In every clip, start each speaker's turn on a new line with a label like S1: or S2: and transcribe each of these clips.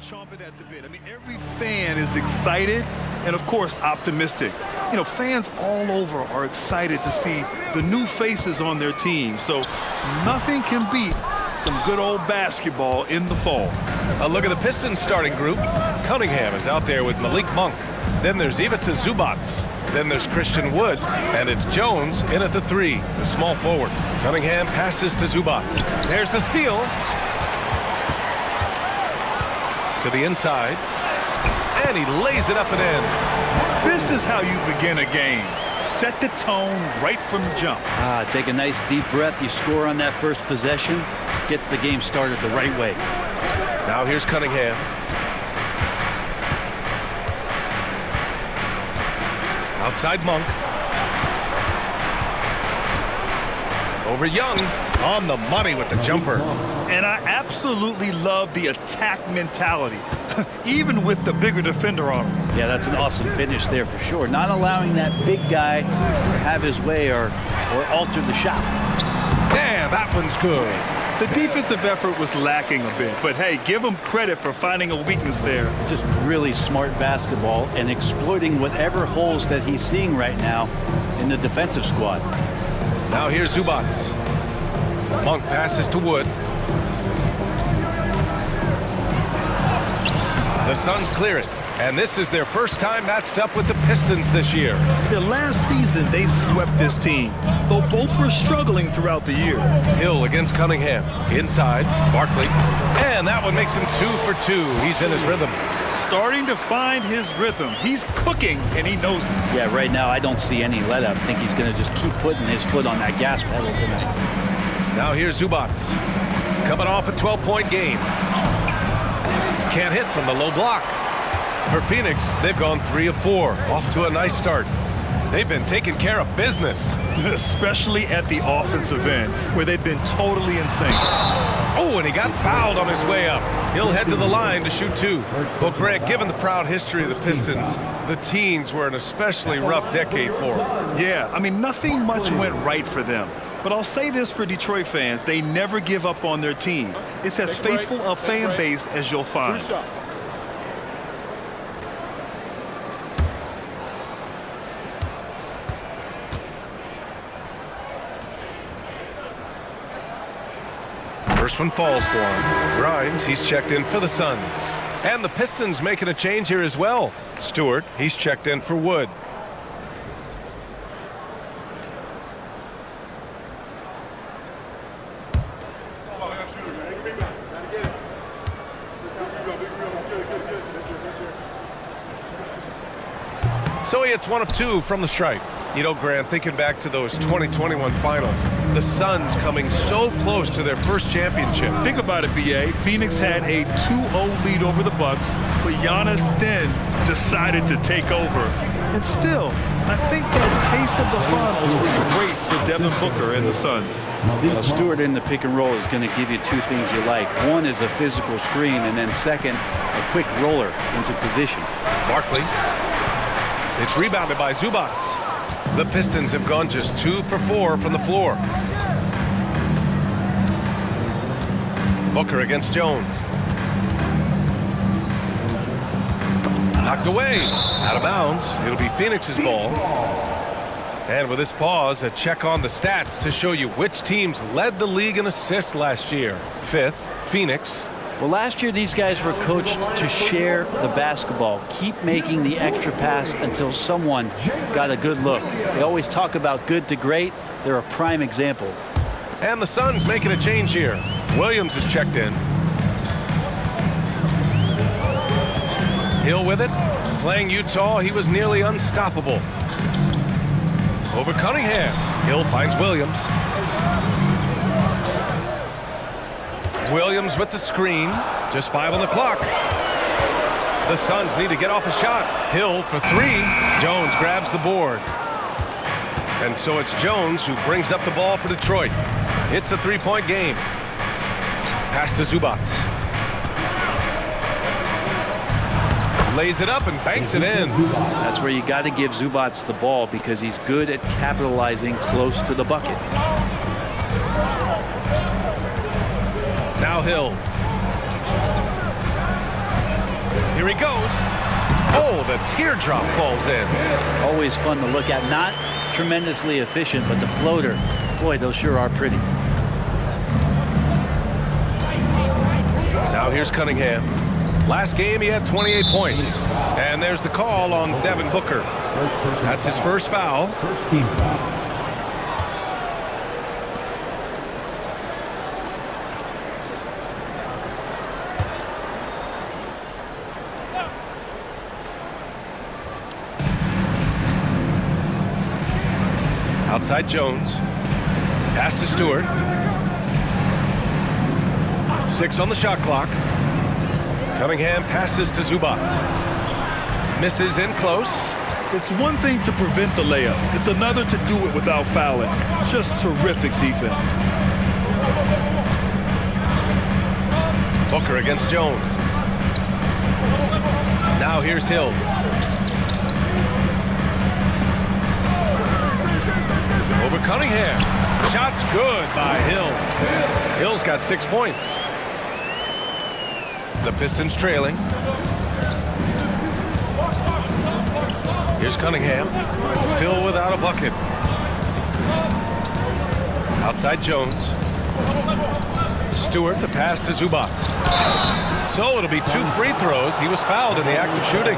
S1: chomping at the bit. I mean, every fan is excited and, of course, optimistic. You know, fans all over are excited to see the new faces on their team. So nothing can beat some good old basketball in the fall.
S2: A look at the Pistons starting group. Cunningham is out there with Malik Monk. Then there's Ivica Zubac. Then there's Christian Wood. And it's Jones in at the 3, the small forward. Cunningham passes to Zubac. There's the steal. To the inside. And he lays it up and in.
S1: This is how you begin a game. Set the tone right from the jump.
S3: Take a nice deep breath. You score on that first possession. Gets the game started the right way.
S2: Now here's Cunningham. Outside Monk. Over Young. On the money with the jumper.
S1: And I absolutely love the attack mentality, even with the bigger defender on him.
S3: Yeah, that's an awesome finish there for sure. Not allowing that big guy to have his way or alter the shot.
S2: Yeah, that one's good.
S1: The defensive effort was lacking a bit, but hey, give him credit for finding a weakness there.
S3: Just really smart basketball and exploiting whatever holes that he's seeing right now in the defensive squad.
S2: Now here's Zubac. Monk passes to Wood. The Suns clear it, and this is their first time matched up with the Pistons this year.
S1: The last season, they swept this team, though both were struggling throughout the year.
S2: Hill against Cunningham. Inside, Barkley. And that one makes him 2 for 2. He's in his rhythm.
S1: Starting to find his rhythm. He's cooking, and he knows it.
S3: Yeah, right now I don't see any let up. I think he's going to just keep putting his foot on that gas pedal tonight.
S2: Now here's Zubac. Coming off a 12-point game. Can't hit from the low block. For Phoenix, they've gone 3 of 4. Off to a nice start. They've been taking care of business.
S1: Especially at the offensive end, where they've been totally in sync.
S2: Oh, and he got fouled on his way up. He'll head to the line to shoot 2. Well, Grant, given the proud history of the Pistons, the teens were an especially rough decade for them.
S1: Yeah, I mean, nothing much went right for them. But I'll say this for Detroit fans, they never give up on their team. It's as faithful a fan base as you'll find.
S2: First one falls for him. Grimes, he's checked in for the Suns. And the Pistons making a change here as well. Stewart, he's checked in for Wood. So he hits 1 of 2 from the stripe. You know, Grant, thinking back to those 2021 finals, the Suns coming so close to their first championship.
S1: Think about it, B.A. Phoenix had a 2-0 lead over the Bucks, but Giannis then decided to take over. And still, I think that taste of the finals was great for Devin Booker and the Suns.
S3: Stewart in the pick and roll is going to give you 2 things you like. One is a physical screen, and then second, a quick roller into position.
S2: Barkley. It's rebounded by Zubac. The Pistons have gone just 2 for 4 from the floor. Booker against Jones. Knocked away. Out of bounds. It'll be Phoenix's ball. And with this pause, a check on the stats to show you which teams led the league in assists last year. 5th, Phoenix.
S3: Well, last year these guys were coached to share the basketball, keep making the extra pass until someone got a good look. They always talk about good to great. They're a prime example.
S2: And the Suns making a change here. Williams is checked in. Hill with it. Playing Utah, he was nearly unstoppable. Over Cunningham. Hill finds Williams. Williams with the screen. Just 5 on the clock. The Suns need to get off a shot. Hill for 3. Jones grabs the board. And so it's Jones who brings up the ball for Detroit. It's a 3-point game. Pass to Zubac. Lays it up and banks it in.
S3: That's where you got to give Zubac the ball because he's good at capitalizing close to the bucket.
S2: Now Hill. Here he goes. Oh, the teardrop falls in.
S3: Always fun to look at. Not tremendously efficient, but the floater, boy, those sure are pretty.
S2: Now here's Cunningham. Last game he had 28 points. And there's the call on Devin Booker. That's his first foul.
S4: First team foul.
S2: Outside Jones. Pass to Stewart. 6 on the shot clock. Cunningham passes to Zubac. Misses in close.
S1: It's one thing to prevent the layup. It's another to do it without fouling. Just terrific defense.
S2: Booker against Jones. Now here's Hill. Over Cunningham. Shot's good by Hill. Hill's got 6 points. The Pistons trailing. Here's Cunningham. Still without a bucket. Outside Jones. Stewart, the pass to Zubac. So it'll be 2 free throws. He was fouled in the act of shooting.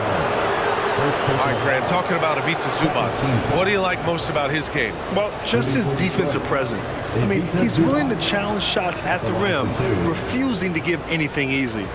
S2: All right, Grant, talking about Ivica Zubac, what do you like most about his game?
S1: Well, just his defensive presence. I mean, he's willing to challenge shots at the rim, refusing to give anything easy.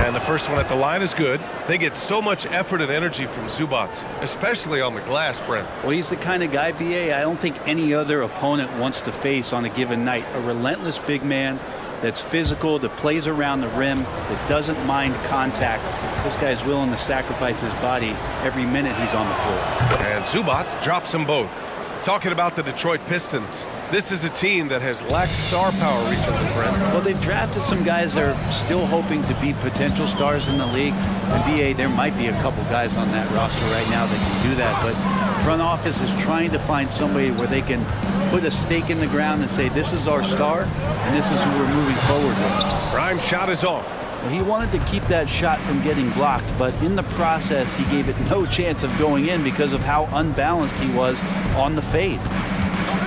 S2: And the first one at the line is good. They get so much effort and energy from Zubac, especially on the glass, Brent.
S3: Well, he's the kind of guy, BA, I don't think any other opponent wants to face on a given night. A relentless big man that's physical, that plays around the rim, that doesn't mind contact. This guy's willing to sacrifice his body every minute he's on the floor.
S2: And Zubac drops them both. Talking about the Detroit Pistons, this is a team that has lacked star power recently, Brent.
S3: Well, they've drafted some guys that are still hoping to be potential stars in the league. And BA, there might be a couple guys on that roster right now that can do that. But front office is trying to find somebody where they can put a stake in the ground and say, this is our star, and this is who we're moving forward with.
S2: Grimes' shot is off.
S3: Well, he wanted to keep that shot from getting blocked, but in the process, he gave it no chance of going in because of how unbalanced he was on the fade.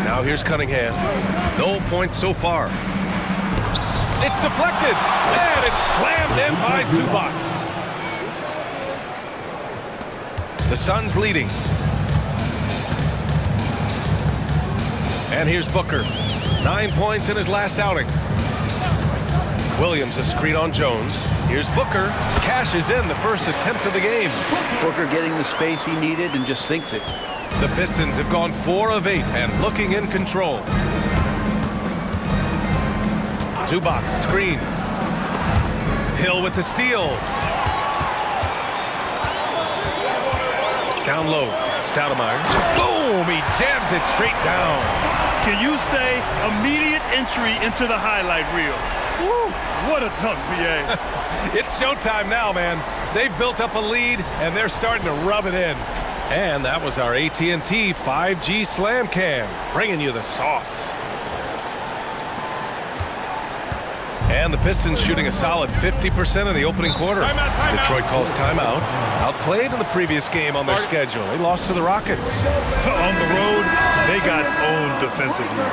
S2: Now here's Cunningham. No points so far. It's deflected, and it's slammed in by Zubac. The Suns leading. And here's Booker. 9 points in his last outing. Williams a screen on Jones. Here's Booker. Cashes in the first attempt of the game.
S3: Booker getting the space he needed and just sinks it.
S2: The Pistons have gone 4 of 8 and looking in control. Zubac screen. Hill with the steal. Down low. Stoudemire. Boom! He jams it straight down.
S1: Can you say immediate entry into the highlight reel? Woo, what a dunk, BA.
S2: It's showtime now, man. They've built up a lead, and they're starting to rub it in. And that was our AT&T 5G Slam Cam, bringing you the sauce. And the Pistons shooting a solid 50% in the opening quarter.
S1: Timeout.
S2: Detroit calls timeout. Outplayed in the previous game on their schedule. They lost to the Rockets.
S1: On the road, they got owned defensively.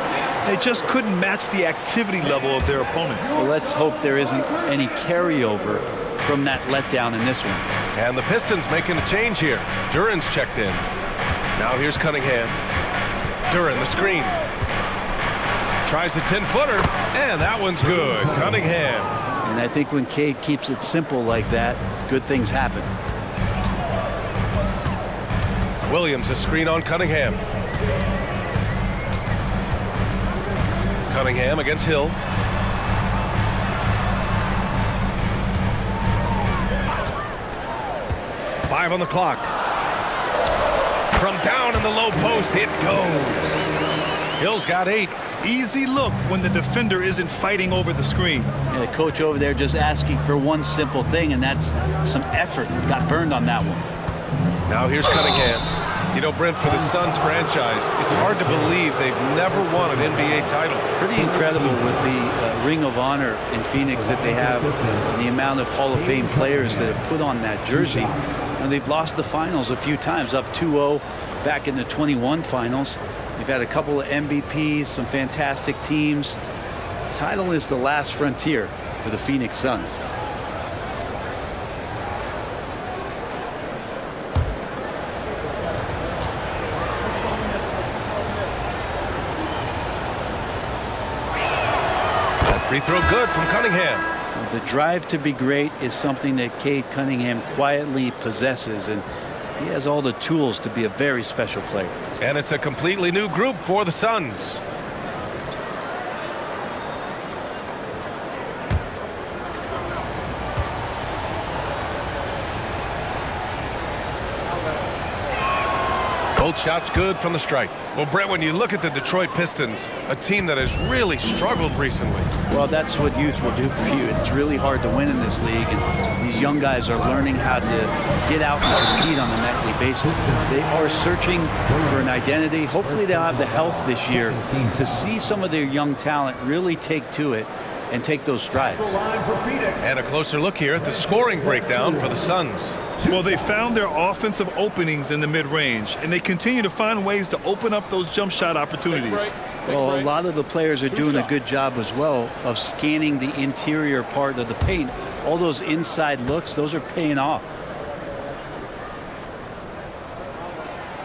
S1: They just couldn't match the activity level of their opponent.
S3: Well, let's hope there isn't any carryover from that letdown in this one.
S2: And the Pistons making a change here. Duran's checked in. Now here's Cunningham. Duran, the screen. Tries a 10-footer, and that one's good. Cunningham.
S3: And I think when Cade keeps it simple like that, good things happen.
S2: Williams a screen on Cunningham. Cunningham against Hill. Five on the clock. From down in the low post, it goes. Hill's got 8.
S1: Easy look when the defender isn't fighting over the screen.
S3: And the coach over there just asking for one simple thing, and that's some effort. Got burned on that one.
S2: Now here's Cunningham. You know, Brent, for the Suns franchise, it's hard to believe they've never won an NBA title.
S3: Pretty incredible with the Ring of Honor in Phoenix that they have, and the amount of Hall of Fame players that have put on that jersey. And they've lost the finals a few times, up 2-0 back in the 21 finals. They've had a couple of MVPs, some fantastic teams. The title is the last frontier for the Phoenix Suns.
S2: Free throw good from Cunningham.
S3: The drive to be great is something that Cade Cunningham quietly possesses, and he has all the tools to be a very special player.
S2: And it's a completely new group for the Suns. Both shots good from the stripe. Well, Brett, when you look at the Detroit Pistons, a team that has really struggled recently.
S3: Well, that's what youth will do for you. It's really hard to win in this league, and these young guys are learning how to get out and compete on a nightly basis. They are searching for an identity. Hopefully they'll have the health this year to see some of their young talent really take to it and take those strides.
S2: And a closer look here at the scoring breakdown for the Suns.
S1: Well, they found their offensive openings in the mid-range, and they continue to find ways to open up those jump shot opportunities.
S3: Well, a lot of the players are doing a good job as well of scanning the interior part of the paint. All those inside looks, those are paying off.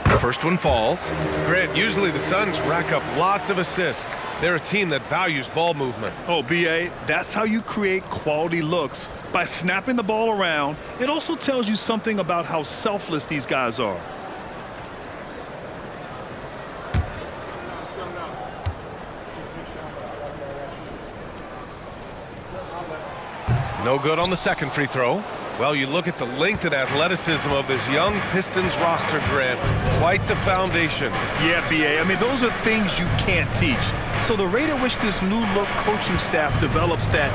S2: The first one falls. Grant, usually the Suns rack up lots of assists. They're a team that values ball movement.
S1: Oh, B.A., that's how you create quality looks, by snapping the ball around. It also tells you something about how selfless these guys are.
S2: No good on the second free throw. Well, you look at the length and athleticism of this young Pistons roster, Grant. Quite the foundation.
S1: Yeah, B.A., I mean, those are things you can't teach. So the rate at which this new look coaching staff develops that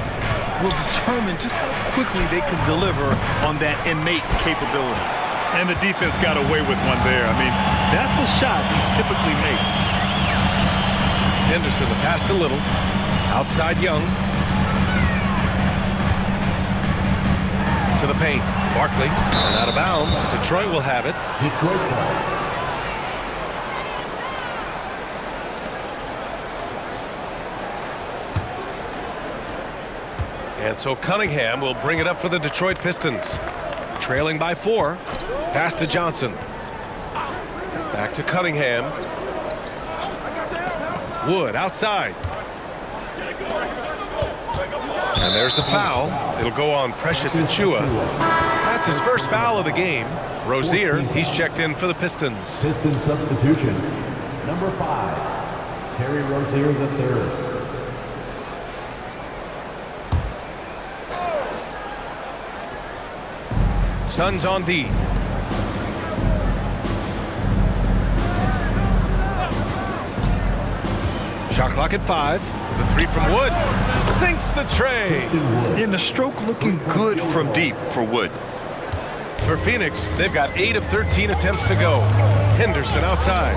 S1: will determine just how quickly they can deliver on that innate capability. And the defense got away with one there. I mean, that's a shot he typically makes.
S2: Henderson, the pass to Little. Outside Young. To the paint. Barkley. And out of bounds. Detroit will have it.
S4: Detroit ball.
S2: And so Cunningham will bring it up for the Detroit Pistons. Trailing by 4. Pass to Johnson. Back to Cunningham. Wood outside. And there's the foul. It'll go on Precious Achiuwa. That's his first foul of the game. Rozier, he's checked in for the Pistons.
S4: Pistons substitution. Number 5, Terry Rozier III.
S2: Suns on D. Shot clock at 5. The three from Wood. Sinks the tray.
S1: And the stroke looking good from deep for Wood.
S2: For Phoenix, they've got 8 of 13 attempts to go. Henderson outside.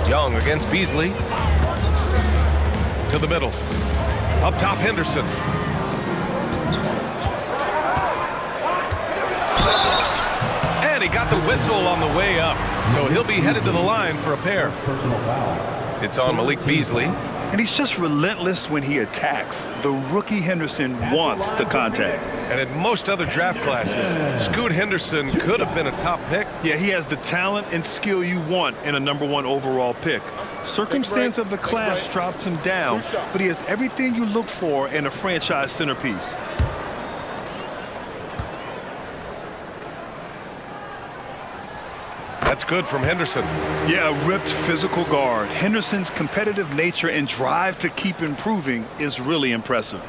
S2: Young against Beasley. To the middle. Up top, Henderson. And he got the whistle on the way up. So he'll be headed to the line for a pair.
S4: Personal foul.
S2: It's on Malik Beasley.
S1: And he's just relentless when he attacks. The rookie Henderson wants the contact.
S2: And in most other draft classes, Scoot Henderson could have been a top pick.
S1: Yeah, he has the talent and skill you want in a #1 overall pick. Circumstance of the class dropped him down, but he has everything you look for in a franchise centerpiece.
S2: That's good from Henderson.
S1: Yeah, a ripped physical guard. Henderson's competitive nature and drive to keep improving is really impressive.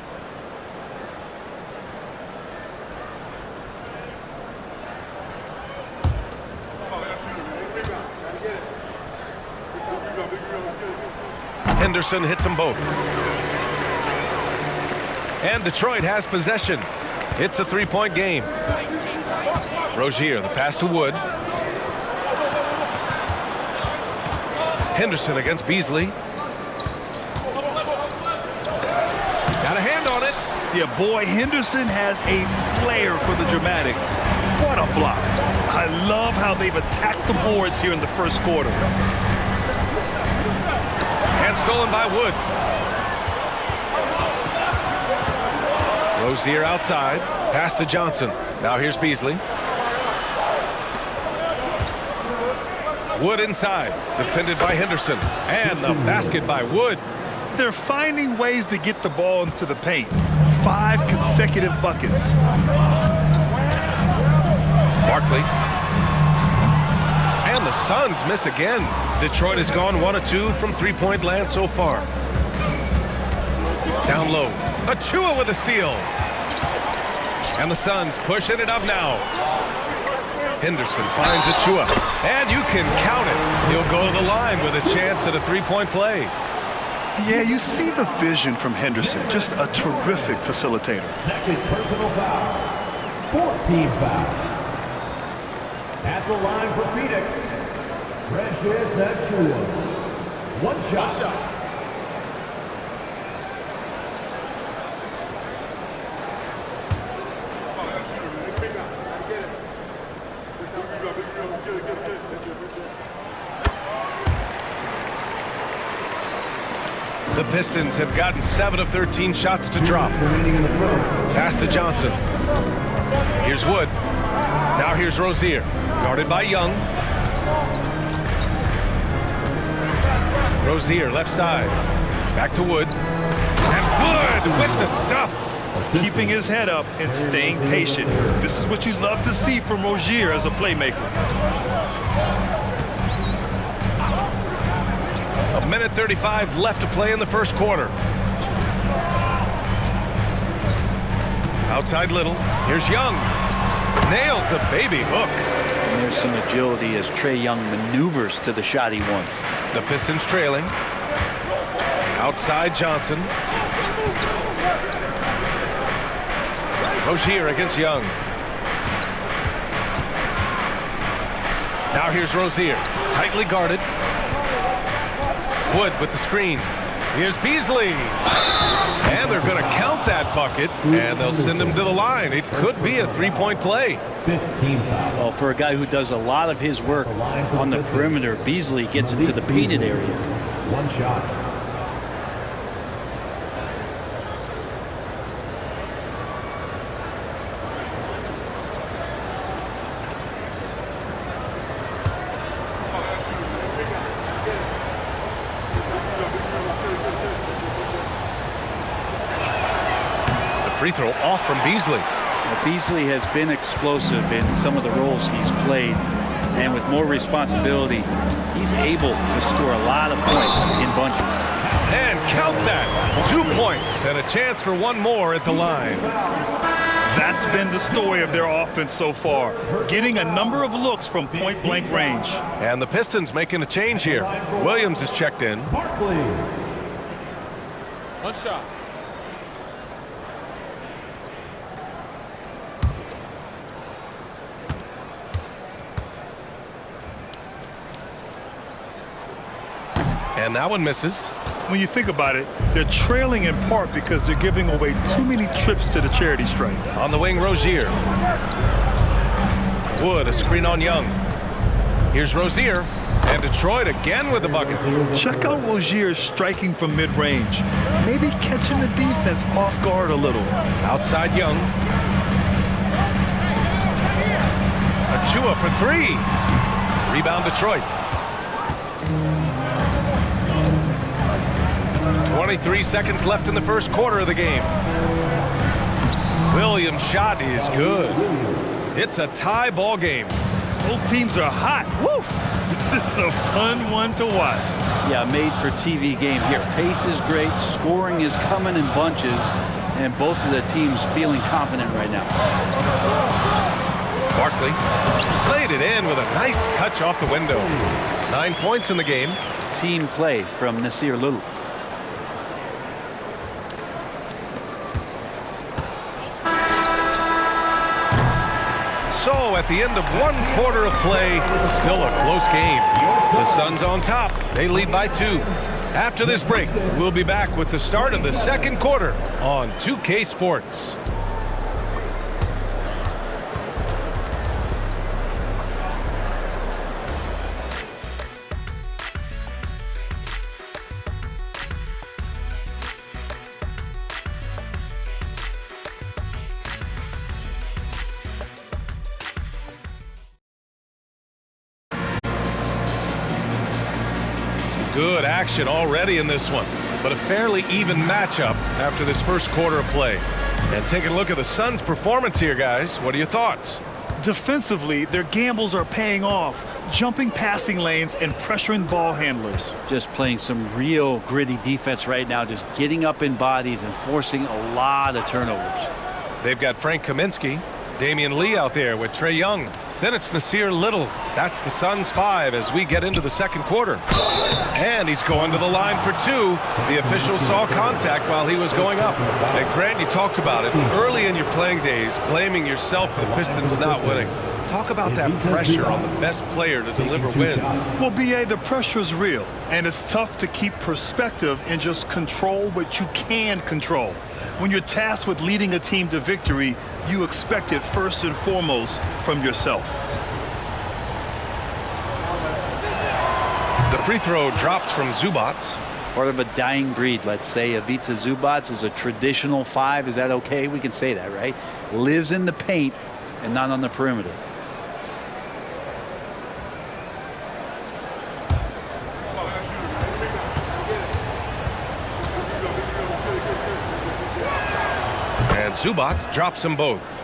S2: Henderson hits them both. And Detroit has possession. It's a three-point game. Rozier, the pass to Wood. Henderson against Beasley. Got a hand on it.
S1: Yeah, boy, Henderson has a flair for the dramatic. What a block. I love how they've attacked the boards here in the first quarter.
S2: And stolen by Wood. Rozier outside. Pass to Johnson. Now here's Beasley. Wood inside. Defended by Henderson. And the basket by Wood.
S1: They're finding ways to get the ball into the paint. 5 consecutive buckets.
S2: Barkley. And the Suns miss again. Detroit has gone 1 of 2 from three-point land so far. Down low. Achua with a steal. And the Suns pushing it up now. Henderson finds Achua. And you can count it. He'll go to the line with a chance at a three-point play.
S1: Yeah, you see the vision from Henderson. Just a terrific facilitator.
S4: Second personal foul. 4th team foul. At the line for Phoenix, Precious Achua. One shot.
S2: The Pistons have gotten 7 of 13 shots to drop. Pass to Johnson. Here's Wood. Now here's Rozier. Guarded by Young. Rozier left side. Back to Wood. And Wood with the stuff.
S1: Keeping his head up and staying patient. This is what you love to see from Rozier as a playmaker.
S2: A minute 35 left to play in the first quarter. Outside Little. Here's Young. Nails the baby hook.
S3: And there's some agility as Trae Young maneuvers to the shot he wants.
S2: The Pistons trailing. Outside Johnson. Rozier against Young. Now here's Rozier. Tightly guarded. Wood with the screen. Here's Beasley. And they're going to count that bucket, and they'll send him to the line. It could be a three-point play.
S4: 15 foul.
S3: Well, for a guy who does a lot of his work on the perimeter, Beasley gets into the painted area.
S4: One shot.
S2: Free throw off from Beasley.
S3: Now, Beasley has been explosive in some of the roles he's played, and with more responsibility, he's able to score a lot of points in bunches.
S2: And count that. 2 points and a chance for one more at the line.
S1: That's been the story of their offense so far, getting a number of looks from point-blank range.
S2: And the Pistons making a change here. Williams is checked in.
S4: Barkley.
S5: One shot.
S2: And that one misses.
S1: When you think about it, they're trailing in part because they're giving away too many trips to the charity stripe.
S2: On the wing, Rozier. Wood, a screen on Young. Here's Rozier. And Detroit again with the bucket.
S1: Check out Rozier striking from mid-range. Maybe catching the defense off guard a little.
S2: Outside Young. Achua for 3. Rebound Detroit. 23 seconds left in the first quarter of the game. Williams' shot is good. It's a tie ball game.
S1: Both teams are hot. Woo! This is a fun one to watch.
S3: Yeah, made for TV game here. Pace is great, scoring is coming in bunches, and both of the teams feeling confident right now.
S2: Barkley played it in with a nice touch off the window. 9 points in the game.
S3: Team play from Nasir Little.
S2: so at the end of 1 quarter of play, still a close game. The Suns on top. They lead by 2. After this break, we'll be back with the start of the second quarter on 2K Sports. Good action already in this one, but a fairly even matchup after this first quarter of play. And taking a look at the Suns' performance here, guys. What are your thoughts?
S1: Defensively, their gambles are paying off, jumping passing lanes and pressuring ball handlers.
S3: Just playing some real gritty defense right now, just getting up in bodies and forcing a lot of turnovers.
S2: They've got Frank Kaminsky, Damian Lee out there with Trae Young. Then it's Nasir Little. That's the Suns' 5 as we get into the second quarter. And he's going to the line for 2. The official saw contact while he was going up. And Grant, you talked about it early in your playing days, blaming yourself for the Pistons not winning. Talk about that pressure on the best player to deliver wins.
S1: Well, B.A., the pressure is real, and it's tough to keep perspective and just control what you can control. When you're tasked with leading a team to victory, you expect it first and foremost from yourself.
S2: The free throw drops from Zubac.
S3: Part of a dying breed, let's say. Ivica Zubac is a traditional 5. Is that okay? We can say that, right? Lives in the paint and not on the perimeter.
S2: And Zubac drops them both.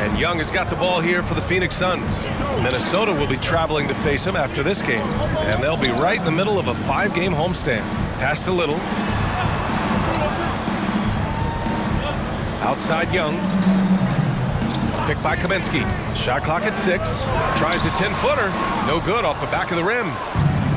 S2: And Young has got the ball here for the Phoenix Suns. Minnesota will be traveling to face him after this game. And they'll be right in the middle of a 5-game homestand. Pass to Little. Outside Young. Picked by Kaminsky. Shot clock at 6. Tries a 10-footer. No good off the back of the rim.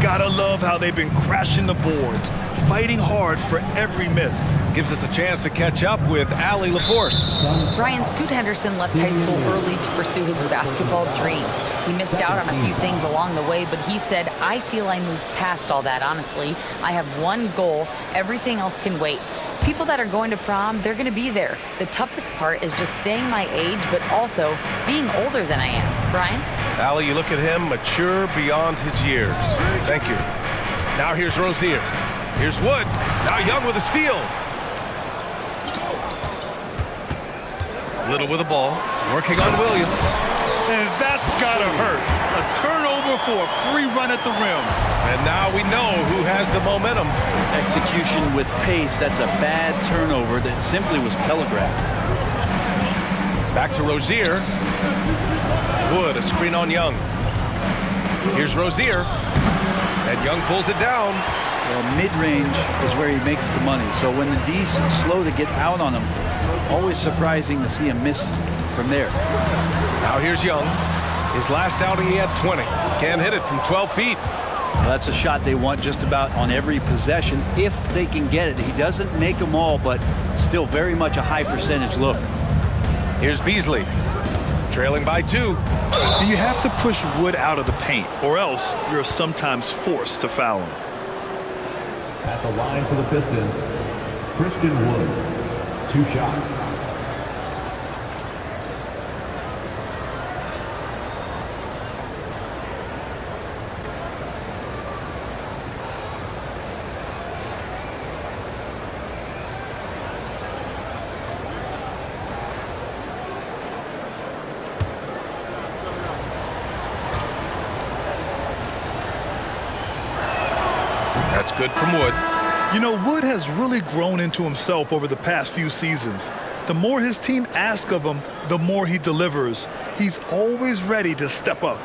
S1: Gotta love how they've been crashing the boards, fighting hard for every miss.
S2: Gives us a chance to catch up with Allie LaForce.
S5: Brian Scoot Henderson left high school early to pursue his basketball dreams. He missed out on a few things along the way, but he said, "I feel I moved past all that, honestly. I have one goal. Everything else can wait." People that are going to prom, they're going to be there. The toughest part is just staying my age, but also being older than I am. Brian?
S2: Allie, you look at him, mature beyond his years. Thank you. Now here's Rozier. Here's Wood. Now Young with a steal. Little with the ball. Working on Williams.
S1: And that's gotta hurt. A turnover for a free run at the rim.
S2: And now we know who has the momentum.
S3: Execution with pace. That's a bad turnover that simply was telegraphed.
S2: Back to Rozier. Wood, a screen on Young. Here's Rozier. And Young pulls it down.
S3: Well, mid-range is where he makes the money. So when the D's slow to get out on him, always surprising to see him miss from there.
S2: Now here's Young. His last outing, he had 20. Can't hit it from 12 feet.
S3: Well, that's a shot they want just about on every possession if they can get it. He doesn't make them all, but still very much a high percentage look.
S2: Here's Beasley. Trailing by 2.
S1: You have to push Wood out of the paint, or else you're sometimes forced to foul him.
S4: At the line for the Pistons, Christian Wood. 2 shots.
S2: That's good from Wood.
S1: You know, Wood has really grown into himself over the past few seasons. The more his team asks of him, the more he delivers. He's always ready to step up.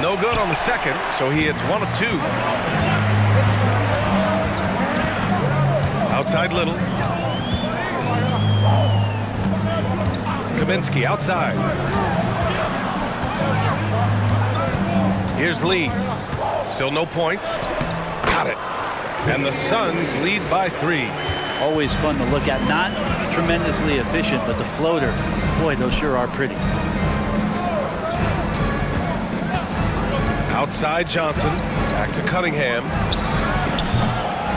S2: No good on the second, so he hits 1 of 2. Outside Little. Kaminsky outside. Here's Lee. Still no points. Got it. And the Suns lead by 3.
S3: Always fun to look at. Not tremendously efficient, but the floater, boy, those sure are pretty.
S2: Outside Johnson. Back to Cunningham.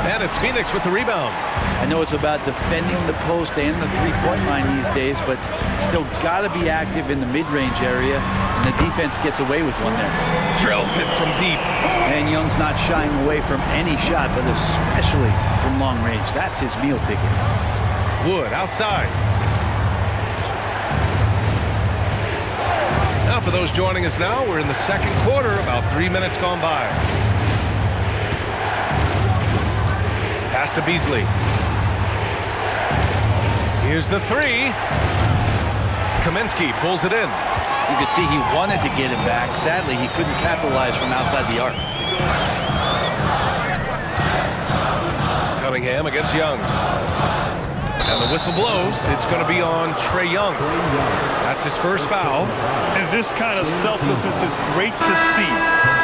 S2: And it's Phoenix with the rebound.
S3: I know it's about defending the post and the three-point line these days, but still got to be active in the mid-range area, and the defense gets away with one there.
S2: Drills it from deep.
S3: And Young's not shying away from any shot, but especially from long range. That's his meal ticket.
S2: Wood outside. Now for those joining us now, we're in the second quarter, about 3 minutes gone by. Pass to Beasley. Here's the 3. Kaminsky pulls it in.
S3: You could see he wanted to get him back. Sadly, he couldn't capitalize from outside the arc.
S2: Cunningham against Young. And the whistle blows. It's going to be on Trae Young. That's his first foul.
S1: And this kind of selflessness is great to see.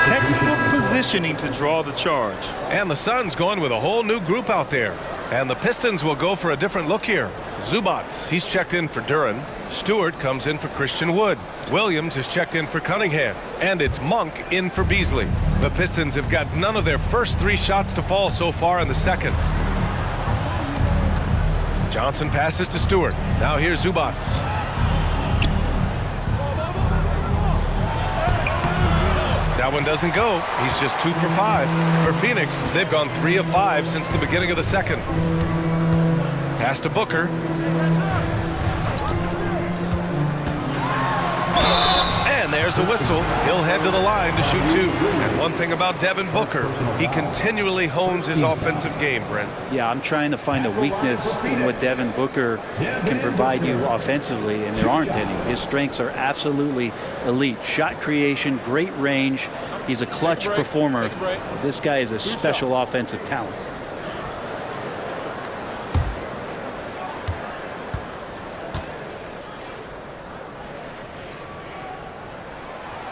S1: Textbook positioning to draw the charge.
S2: And the Suns going with a whole new group out there. And the Pistons will go for a different look here. Zubats, he's checked in for Duren. Stewart comes in for Christian Wood. Williams is checked in for Cunningham. And it's Monk in for Beasley. The Pistons have got none of their first 3 shots to fall so far in the second. Johnson passes to Stewart. Now here's Zubats. That one doesn't go. He's just 2 for 5. For Phoenix, they've gone 3 of 5 since the beginning of the second. Pass to Booker. And there's a whistle. He'll head to the line to shoot 2. And one thing about Devin Booker, he continually hones his offensive game, Brent.
S3: Yeah, I'm trying to find a weakness in what Devin Booker can provide you offensively, and there aren't any. His strengths are absolutely elite. Shot creation, great range. He's a clutch performer. This guy is a special offensive talent.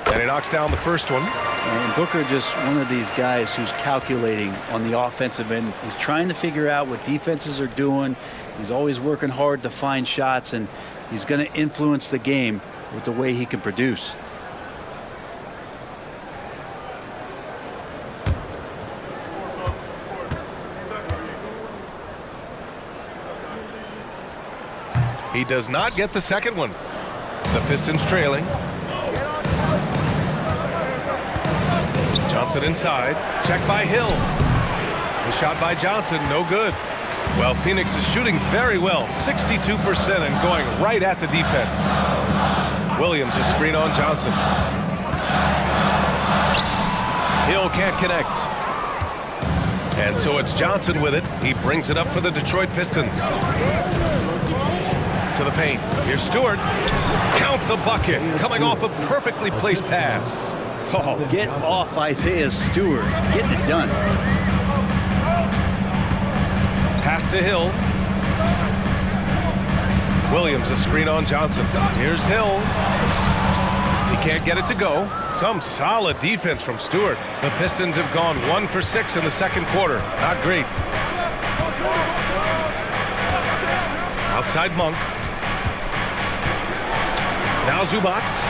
S2: And he knocks down the first one.
S3: And Booker just one of these guys who's calculating on the offensive end. He's trying to figure out what defenses are doing. He's always working hard to find shots, and he's going to influence the game with the way he can produce.
S2: He does not get the second one. The Pistons trailing. Johnson inside. Check by Hill. The shot by Johnson, no good. Well, Phoenix is shooting very well, 62%, and going right at the defense. Williams, a screen on Johnson. Hill can't connect. And so it's Johnson with it. He brings it up for the Detroit Pistons. To the paint. Here's Stewart. Count the bucket. Coming off a perfectly placed pass.
S3: Oh, get off Isaiah Stewart. Getting it done.
S2: Pass to Hill. Williams, a screen on Johnson. Here's Hill. He can't get it to go. Some solid defense from Stewart. The Pistons have gone 1 for 6 in the second quarter. Not great. Outside Monk. Now Zubats.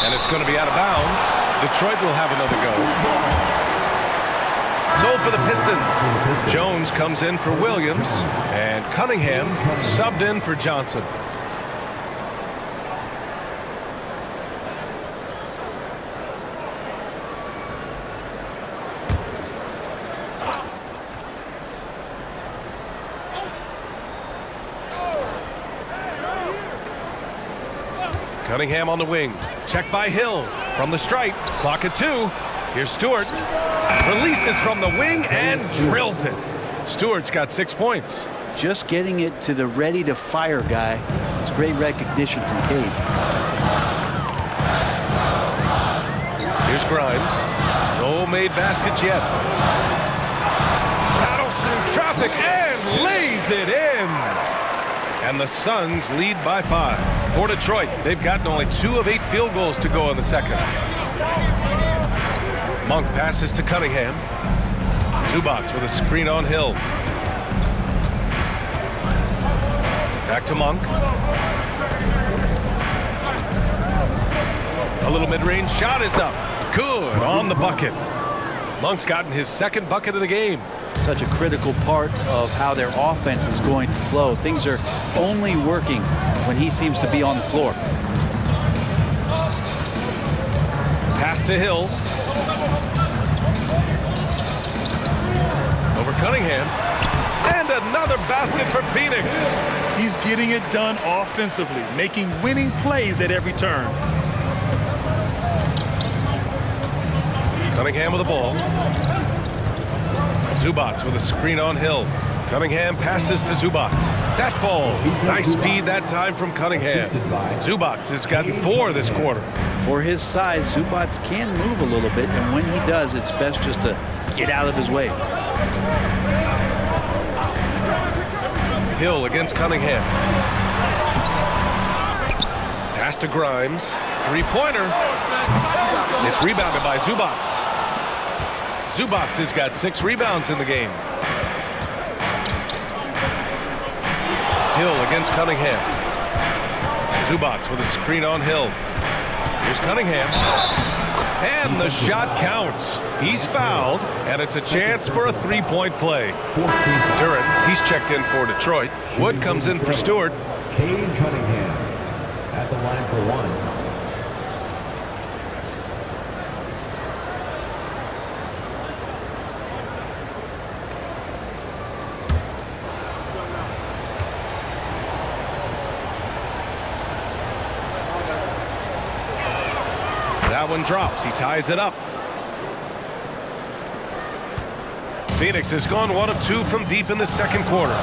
S2: And it's going to be out of bounds. Detroit will have another go. So for the Pistons, Jones comes in for Williams, and Cunningham subbed in for Johnson. Cunningham on the wing. Check by Hill. From the stripe. Clock at 2. Here's Stewart. Releases from the wing and drills it. Stewart's got 6 points.
S3: Just getting it to the ready-to-fire guy. It's great recognition from Cade.
S2: Here's Grimes. No made baskets yet. Paddles through traffic and lays it in. And the Suns lead by 5. For Detroit, they've gotten only 2 of 8 field goals to go in the second. Monk passes to Cunningham. Zubac with a screen on Hill. Back to Monk. A little mid-range shot is up. Good on the bucket. Monk's gotten his second bucket of the game.
S3: Such a critical part of how their offense is going to flow. Things are only working when he seems to be on the floor.
S2: Pass to Hill. Over Cunningham. And another basket for Phoenix.
S1: He's getting it done offensively, making winning plays at every turn.
S2: Cunningham with the ball. Zubac with a screen on Hill. Cunningham passes to Zubac. That falls. Nice feed that time from Cunningham. Zubac has gotten 4 this quarter.
S3: For his size, Zubac can move a little bit, and when he does, it's best just to get out of his way.
S2: Hill against Cunningham. Pass to Grimes. 3-pointer. It's rebounded by Zubac. Zubac has got 6 rebounds in the game. Hill against Cunningham. Zubac with a screen on Hill. Here's Cunningham. And the shot counts. He's fouled, and it's a chance for a 3-point play. Durant, he's checked in for Detroit. Wood comes in for Stewart.
S4: Cade Cunningham at the line for 1.
S2: That one drops. He ties it up. Phoenix has gone 1 of 2 from deep in the second quarter.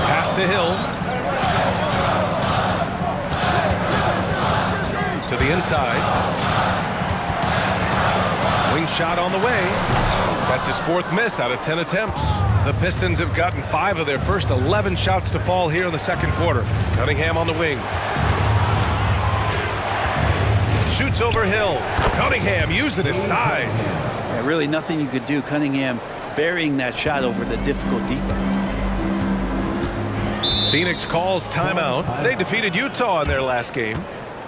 S2: Pass to Hill. To the inside. Wing shot on the way. That's his 4th miss out of 10 attempts. The Pistons have gotten 5 of their first 11 shots to fall here in the second quarter. Cunningham on the wing. Shoots over Hill. Cunningham using his size.
S3: Yeah, really nothing you could do. Cunningham burying that shot over the difficult defense.
S2: Phoenix calls timeout. They defeated Utah in their last game.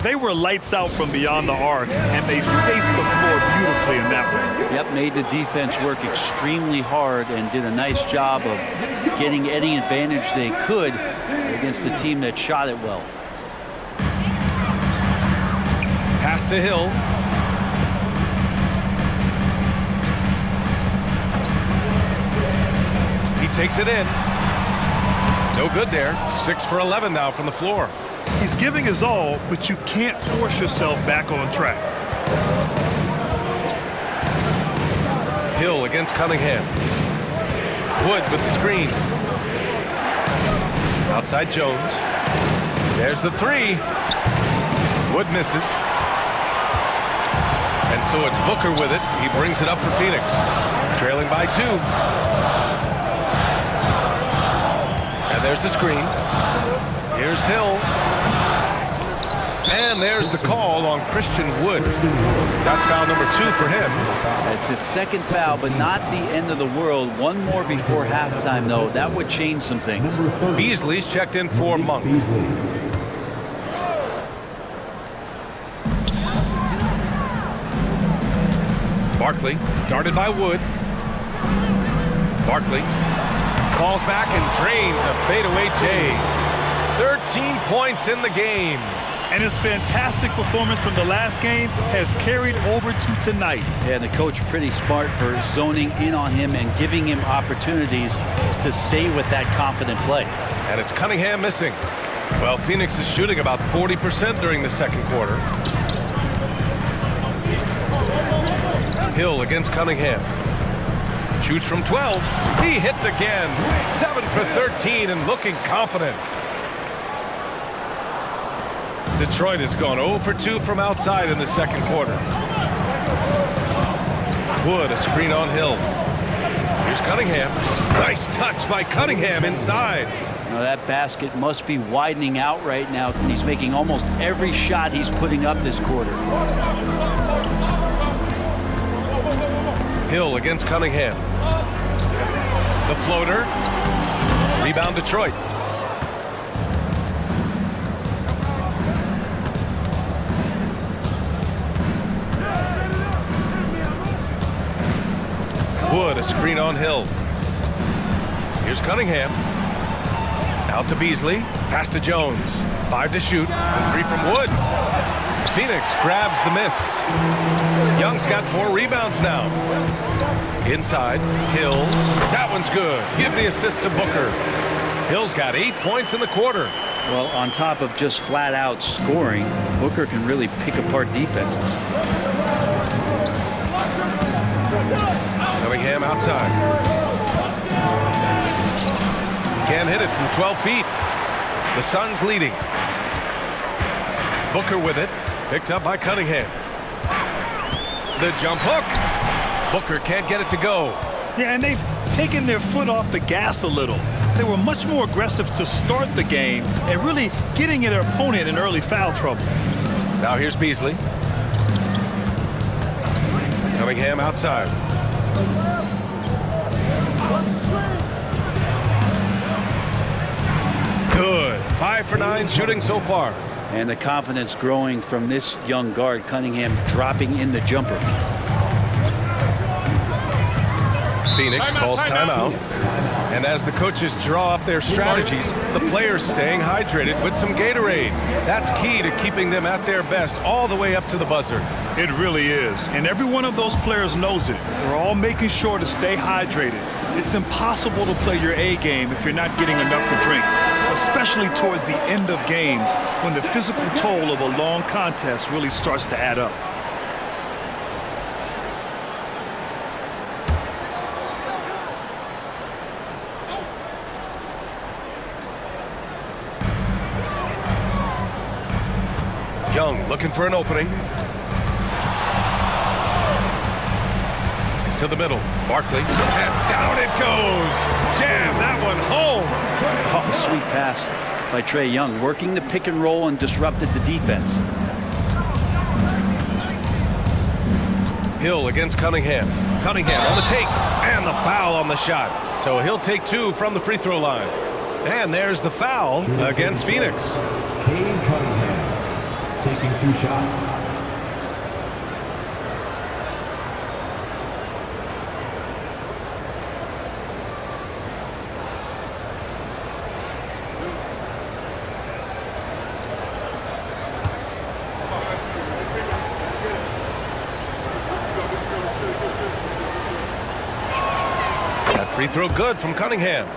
S1: They were lights out from beyond the arc, and they spaced the floor beautifully in that one.
S3: Yep, made the defense work extremely hard and did a nice job of getting any advantage they could against a team that shot it well.
S2: Pass to Hill. He takes it in. No good there. 6 for 11 now from the floor.
S1: He's giving his all, but you can't force yourself back on track.
S2: Hill against Cunningham. Wood with the screen. Outside Jones. There's the 3. Wood misses. And so it's Booker with it. He brings it up for Phoenix. Trailing by 2. And there's the screen. Here's Hill. And there's the call on Christian Wood. That's foul number 2 for him.
S3: It's his 2nd foul, but not the end of the world. 1 more before halftime, though. That would change some things.
S2: Beasley's checked in for Monk. Barkley, guarded by Wood. Barkley falls back and drains a fadeaway J. 13 points in the game.
S1: And his fantastic performance from the last game has carried over to tonight.
S3: Yeah, and the coach pretty smart for zoning in on him and giving him opportunities to stay with that confident play.
S2: And it's Cunningham missing. Well, Phoenix is shooting about 40% during the second quarter. Hill against Cunningham. Shoots from 12. He hits again. 7 for 13 and looking confident. Detroit has gone 0 for 2 from outside in the second quarter. Wood, a screen on Hill. Here's Cunningham. Nice touch by Cunningham inside.
S3: Now that basket must be widening out right now, and he's making almost every shot he's putting up this quarter.
S2: Hill against Cunningham. The floater. Rebound Detroit. Wood, a screen on Hill. Here's Cunningham. Out to Beasley. Pass to Jones. 5 to shoot. And 3 from Wood. Phoenix grabs the miss. Young's got 4 rebounds now. Inside. Hill. That one's good. Give the assist to Booker. Hill's got 8 points in the quarter.
S3: Well, on top of just flat out scoring, Booker can really pick apart defenses.
S2: Cunningham outside. Can't hit it from 12 feet. The Suns leading. Booker with it. Picked up by Cunningham. The jump hook. Booker can't get it to go.
S1: Yeah, and they've taken their foot off the gas a little. They were much more aggressive to start the game and really getting their opponent in early foul trouble.
S2: Now here's Beasley. Cunningham outside. Good. 5 for 9 shooting so far.
S3: And the confidence growing from this young guard, Cunningham, dropping in the jumper.
S2: Phoenix calls timeout. And as the coaches draw up their strategies, the players staying hydrated with some Gatorade. That's key to keeping them at their best all the way up to the buzzer.
S1: It really is. And every one of those players knows it. They're all making sure to stay hydrated. It's impossible to play your A game if you're not getting enough to drink, especially towards the end of games when the physical toll of a long contest really starts to add up.
S2: Young looking for an opening. To the middle. Barkley. And down it goes. Jam that one home.
S3: Oh, sweet pass by Trae Young, working the pick and roll and disrupted the defense.
S2: Hill against Cunningham. Cunningham on the take. And the foul on the shot. So he'll take 2 from the free throw line. And there's the foul against Phoenix.
S4: Cade Cunningham taking 2 shots.
S2: Free throw good from Cunningham.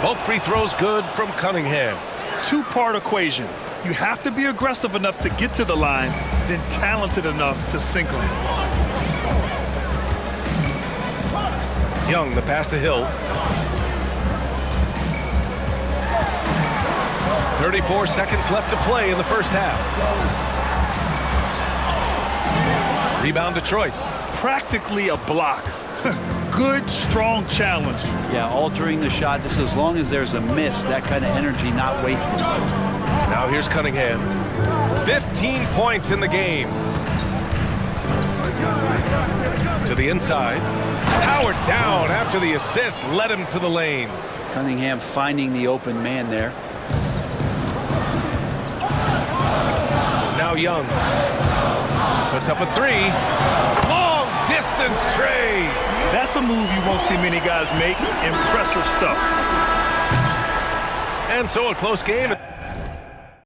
S2: Both free throws good from Cunningham.
S1: 2-part equation. You have to be aggressive enough to get to the line, then talented enough to sink them.
S2: Young, the pass to Hill. 34 seconds left to play in the first half. Rebound Detroit.
S1: Practically a block. Good, strong challenge.
S3: Yeah, altering the shot just as long as there's a miss, that kind of energy not wasted.
S2: Now here's Cunningham. 15 points in the game. To the inside. Powered down after the assist led him to the lane.
S3: Cunningham finding the open man there.
S2: Now Young. Puts up a 3. Long distance Trae.
S1: That's a move you won't see many guys make. Impressive stuff.
S2: And so a close game.